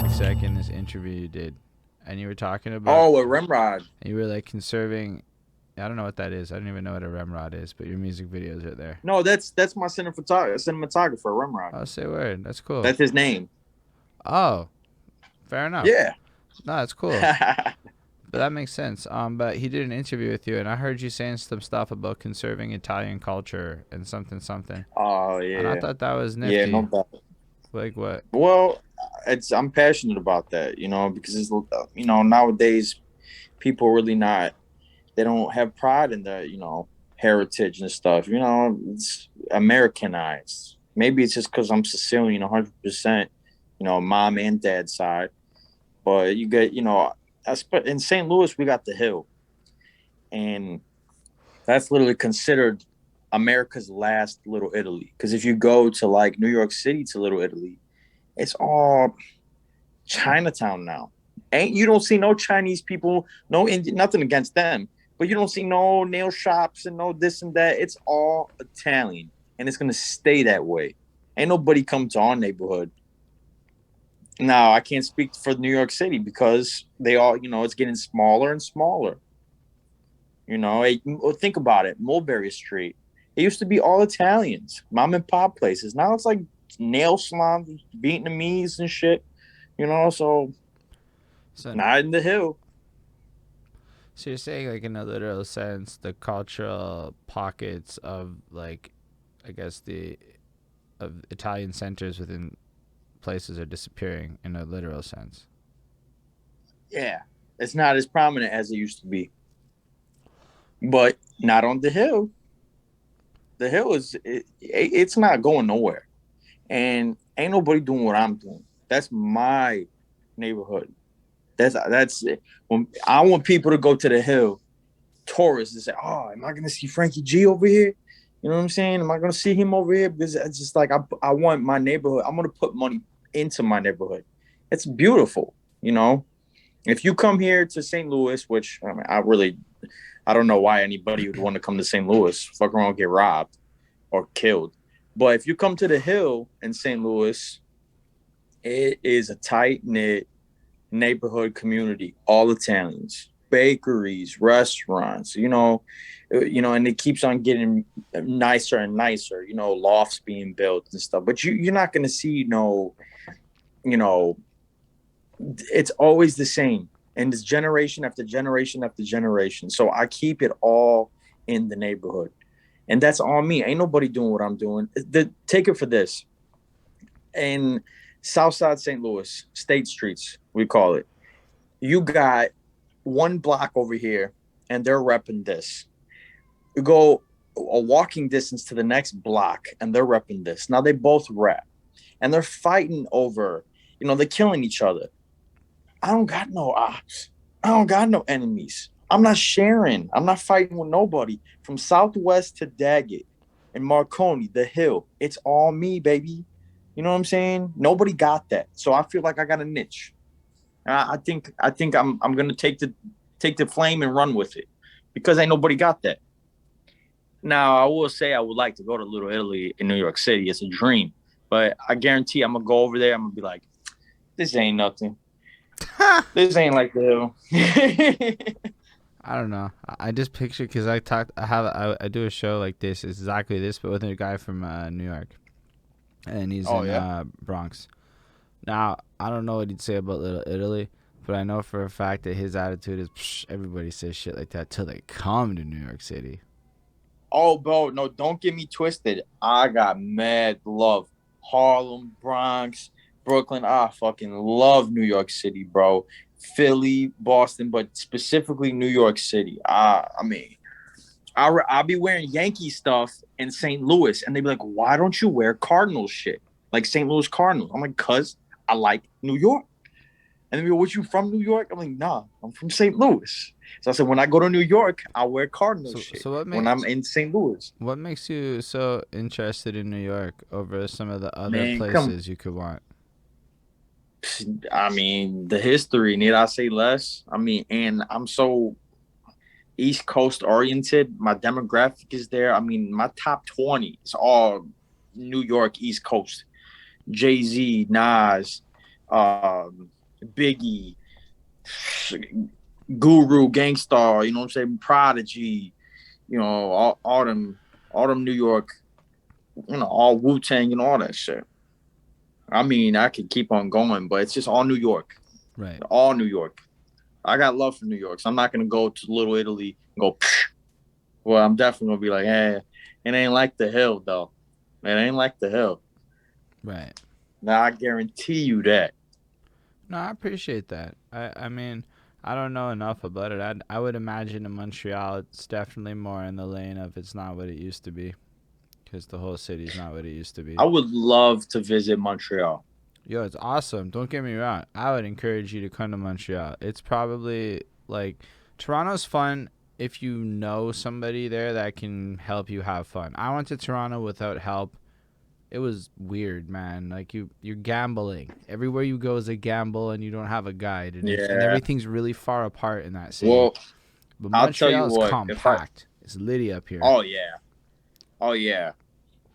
Exactly in this interview you did, and you were talking about, Oh, a Remrod. you were like conserving. I don't know what that is. I don't even know what a remrod is, but your music videos are there. No, that's my cinematographer, Remrod. Oh, say word. That's cool. That's his name. Oh, fair enough. Yeah. No, that's cool. But that makes sense. But he did an interview with you, and I heard you saying some stuff about conserving Italian culture and something something, Oh and I yeah. thought that was Yeah, no nifty. doubt. Like what? Well, it's I'm passionate about that, because it's nowadays people really not they don't have pride in their heritage and stuff. It's Americanized. Maybe it's just because I'm Sicilian, 100%. Mom and dad side, but you get in St. Louis we got the Hill, and that's literally considered America's last Little Italy. Because if you go to like New York City to Little Italy, it's all Chinatown now. Ain't you don't see no Chinese people, no Indian, nothing against them, but you don't see no nail shops and no this and that. It's all Italian, and it's gonna stay that way. Ain't nobody come to our neighborhood. Now I can't speak for New York City because they all, it's getting smaller and smaller. Think about it. Mulberry Street. It used to be all Italians, mom and pop places. Now it's like nail salons, Vietnamese and shit. So So, not in the Hill. so you're saying, like, in a literal sense, the cultural pockets of, like, I guess the of Italian centers within places are disappearing in a literal sense. Yeah, it's not as prominent as it used to be, but not on the Hill. The Hill it's not going nowhere, and ain't nobody doing what I'm doing. That's my neighborhood. That's it. When I want people to go to the Hill, tourists, and say, "Oh, am I going to see Frankie G over here?" You know what I'm saying? Am I going to see him over here? Because it's just like I want my neighborhood. I'm going to put money into my neighborhood. It's beautiful. If you come here to St. Louis, which I don't know why anybody would want to come to St. Louis. Fuck around, get robbed or killed. But if you come to the Hill in St. Louis, it is a tight knit neighborhood community, all Italians, bakeries, restaurants, and it keeps on getting nicer and nicer, lofts being built and stuff. But you're not gonna see you know, it's always the same. And it's generation after generation after generation. So I keep it all in the neighborhood. And that's all me. Ain't nobody doing what I'm doing. Take it for this. In Southside St. Louis, State Streets, we call it. You got one block over here, and they're repping this. You go a walking distance to the next block, and they're repping this. Now they both rep, and they're fighting over, they're killing each other. I don't got no ops. I don't got no enemies. I'm not sharing. I'm not fighting with nobody. From Southwest to Daggett and Marconi, the Hill, it's all me, baby. You know what I'm saying? Nobody got that. So I feel like I got a niche. I think I'm gonna take the flame and run with it because ain't nobody got that. Now I will say I would like to go to Little Italy in New York City. It's a dream, but I guarantee I'm gonna go over there. I'm gonna be like, this ain't nothing. This ain't like the Hill. I don't know. I just picture because I talked. I do a show like this, exactly this, but with a guy from New York, and he's Oh in yeah. Bronx. Now I don't know what he'd say about Little Italy, but I know for a fact that his attitude is psh, everybody says shit like that till they come to New York City. Oh, bro, no, don't get me twisted. I got mad love. Harlem, Bronx, Brooklyn. I fucking love New York City, bro. Philly, Boston, but specifically New York City. I mean, I'll be wearing Yankee stuff in St. Louis, and they be like, "Why don't you wear Cardinals shit like St. Louis Cardinals?" I'm like, "Cause I like New York." And they go, "What, you from New York?" I'm like, "Nah, I'm from St. Louis." So I said, when I go to New York, I'll wear Cardinals So shit. so When I'm in St. Louis, what makes you so interested in New York over some of the other man, come. places you could want? I mean, the history. Need I say less? I mean, and I'm so East Coast oriented. My demographic is there. I mean, my top 20 is all New York East Coast. Jay-Z, Nas, Biggie, Guru, Gangstar, you know what I'm saying, Prodigy, you know, all them New York, you know, all Wu-Tang and all that shit. I mean, I could keep on going, but it's just all New York. Right. All New York. I got love for New York, so I'm not gonna go to Little Italy and go. Psh. Well, I'm definitely gonna be like, hey, it ain't like the hill though. It ain't like the hill. Right. Now I guarantee you that. No, I appreciate that. I mean, I don't know enough about it. I would imagine in Montreal, it's definitely more in the lane of it's not what it used to be, because the whole city's not what it used to be. I would love to visit Montreal. Yo, it's awesome. Don't get me wrong. I would encourage you to come to Montreal. It's probably like Toronto's fun if you know somebody there that can help you have fun. I went to Toronto without help. It was weird, man. Like you're gambling. Everywhere you go is a gamble, and you don't have a guide, and Yeah. everything's really far apart in that city. Well, But I'll tell you Montreal is what. If I, compact. It's litty up here. oh yeah, oh yeah.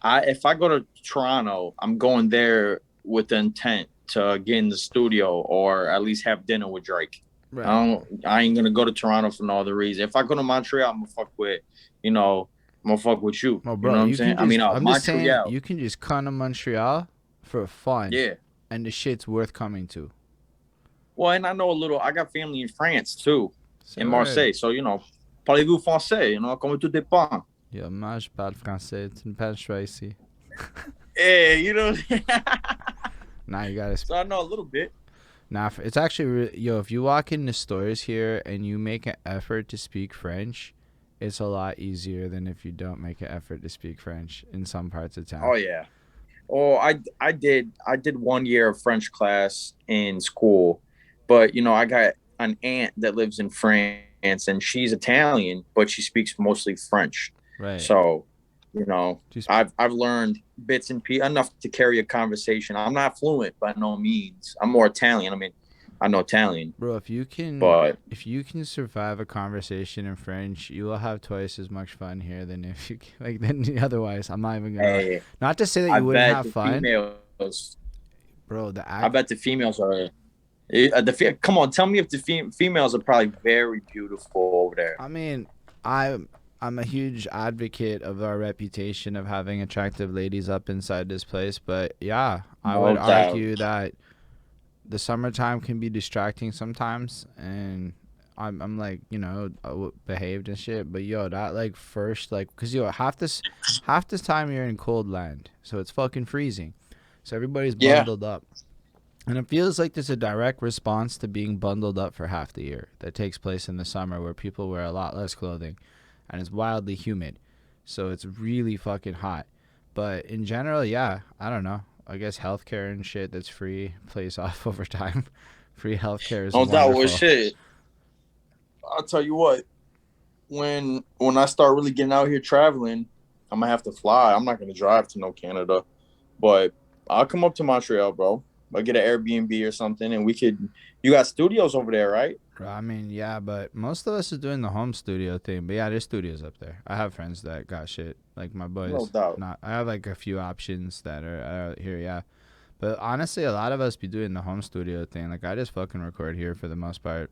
If I go to Toronto, I'm going there with the intent to get in the studio or at least have dinner with Drake. Right. I ain't gonna go to Toronto for no other reason. If I go to Montreal, I'm gonna fuck with, you know, I'm gonna fuck with you. Well, You know bro, what I'm you saying? can I mean, just. I'm just saying, Montreal. you can just come to Montreal for fun, Yeah. and the shit's worth coming to. Well, and I know a little. I got family in France too, Say in word. Marseille. So you know, parlez-vous français? You know, comment tout dépend. Yo, moi, je parle français. Tu ne parles pas ici. Yeah, you know. Nah, you gotta. So I know a little bit. Nah, it's actually yo. If you walk into stores here and you make an effort to speak French, it's a lot easier than if you don't make an effort to speak French in some parts of town. Oh yeah. Oh, I did 1 year of French class in school, but you know I got an aunt that lives in France and she's Italian, but she speaks mostly French. Right. So, you know, Just I've learned bits and pieces enough to carry a conversation. I'm not fluent by no means. I'm more Italian. I mean, I know Italian, bro, but if you can survive a conversation in French, you will have twice as much fun here than if you like than otherwise. I'm not even gonna. hey, Not to say that I you wouldn't bet have the fun, females. bro. The I act. bet the females are. Come on, tell me if the females are probably very beautiful over there. I mean, I I'm a huge advocate of our reputation of having attractive ladies up inside this place, but yeah, I would No doubt. argue that the summertime can be distracting sometimes, and I'm like, behaved and shit, but yo, that like first like cuz yo half this time you're in cold land, so it's fucking freezing. So everybody's Yeah. bundled up. And it feels like there's a direct response to being bundled up for half the year that takes place in the summer where people wear a lot less clothing and it's wildly humid. So it's really fucking hot. But in general, yeah, I don't know. I guess healthcare and shit that's free plays off over time. Free healthcare is No doubt. Well, wonderful. shit. I'll tell you what. When I start really getting out here traveling, I'm gonna have to fly. I'm not gonna drive to no Canada, but I'll come up to Montreal, bro. I'll get an Airbnb or something, and we could. You got studios over there, right? I mean, yeah, but most of us are doing the home studio thing. But yeah, there's studios up there. I have friends that got shit. Like my No boys. doubt. Not. I have like a few options that are out here. Yeah. But honestly, a lot of us be doing the home studio thing. Like I just fucking record here for the most part.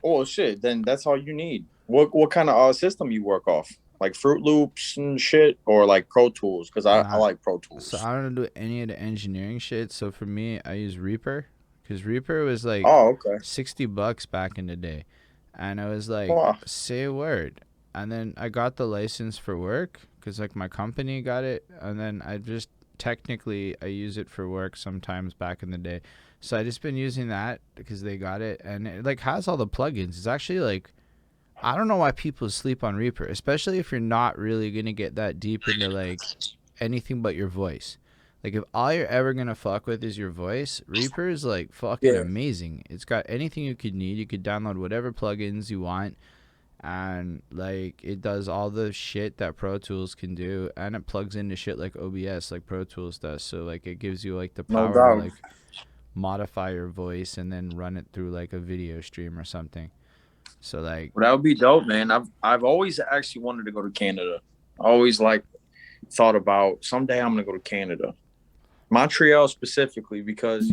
Oh shit, then that's all you need. What kind of system you work off? Like Fruit Loops and shit, or like Pro Tools? Because I Not like Pro so Tools. I don't do any of the engineering shit. So for me, I use Reaper because Reaper was like Oh, okay. $60 back in the day, and I was like, Wow. say a word, and then I got the license for work because like my company got it, and then I just technically I use it for work sometimes back in the day. So I just been using that because they got it, and it like has all the plugins. It's actually like I don't know why people sleep on Reaper, especially if you're not really gonna get that deep into like anything but your voice. Like if all you're ever gonna fuck with is your voice, Reaper is like fucking Yeah. amazing. It's got anything you could need. You could download whatever plugins you want, and like it does all the shit that Pro Tools can do, and it plugs into shit like OBS, like Pro Tools does. So like it gives you like the No power to doubt. like modify your voice and then run it through like a video stream or something. So like Well, that would be dope, man. I've always actually wanted to go to Canada. I always like thought about someday I'm gonna go to Canada. Montreal specifically because